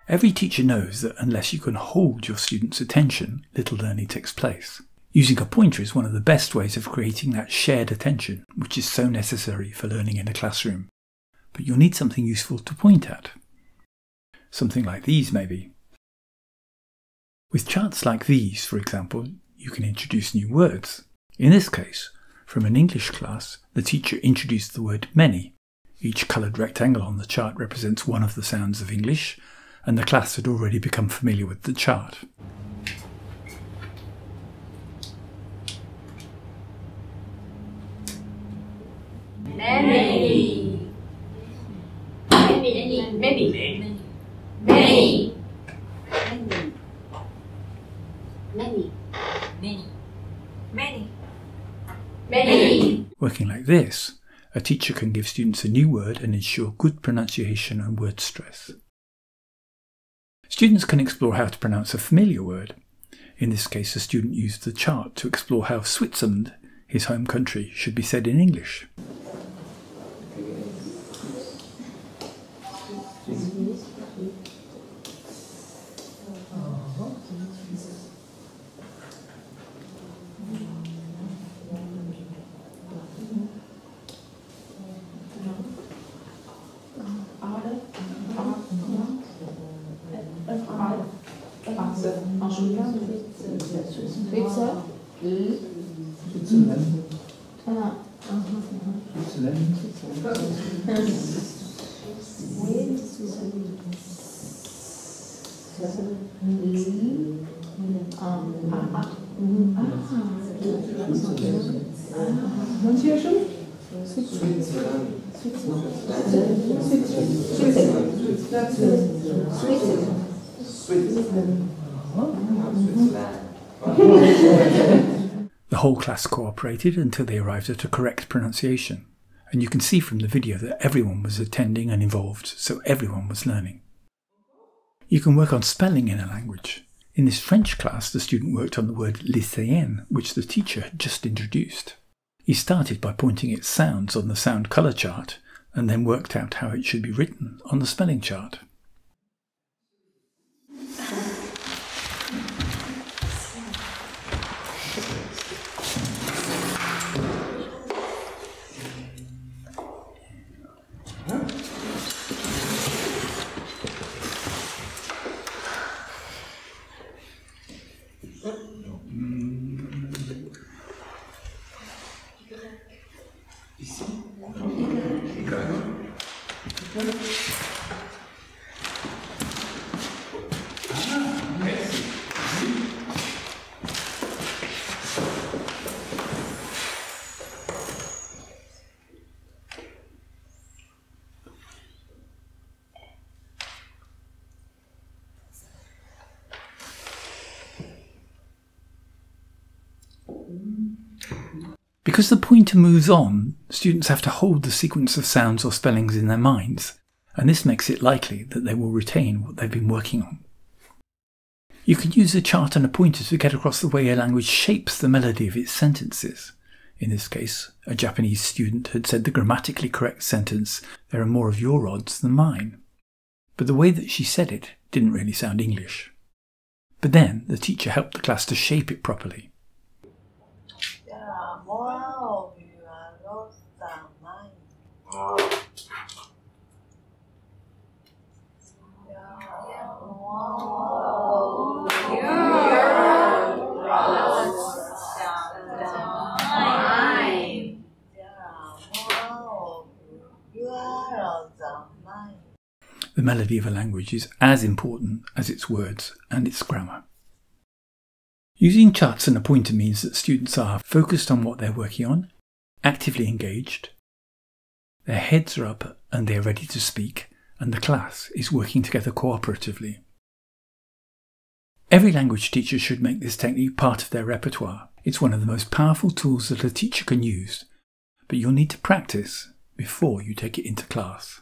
Every teacher knows that unless you can hold your students' attention, little learning takes place. Using a pointer is one of the best ways of creating that shared attention, which is so necessary for learning in a classroom. But you'll need something useful to point at. Something like these, maybe. With charts like these, for example, you can introduce new words. In this case, from an English class, the teacher introduced the word many. Each coloured rectangle on the chart represents one of the sounds of English, and the class had already become familiar with the chart. Many. Many. Many. Many. Many. Many. Many. Many. Working like this, a teacher can give students a new word and ensure good pronunciation and word stress. Students can explore how to pronounce a familiar word. In this case, a student used the chart to explore how Switzerland, his home country, should be said in English. The whole class cooperated until they arrived at a correct pronunciation, and you can see from the video that everyone was attending and involved, so everyone was learning. You can work on spelling in a language. In this French class, the student worked on the word lycéenne, which the teacher had just introduced. He started by pointing its sounds on the sound colour chart, and then worked out how it should be written on the spelling chart. Because the pointer moves on, students have to hold the sequence of sounds or spellings in their minds, and this makes it likely that they will retain what they've been working on. You can use a chart and a pointer to get across the way a language shapes the melody of its sentences. In this case, a Japanese student had said the grammatically correct sentence, "There are more of your odds than mine." But the way that she said it didn't really sound English. But then the teacher helped the class to shape it properly. The melody of a language is as important as its words and its grammar. Using charts and a pointer means that students are focused on what they're working on, actively engaged, their heads are up and they're ready to speak, and the class is working together cooperatively. Every language teacher should make this technique part of their repertoire. It's one of the most powerful tools that a teacher can use, but you'll need to practice before you take it into class.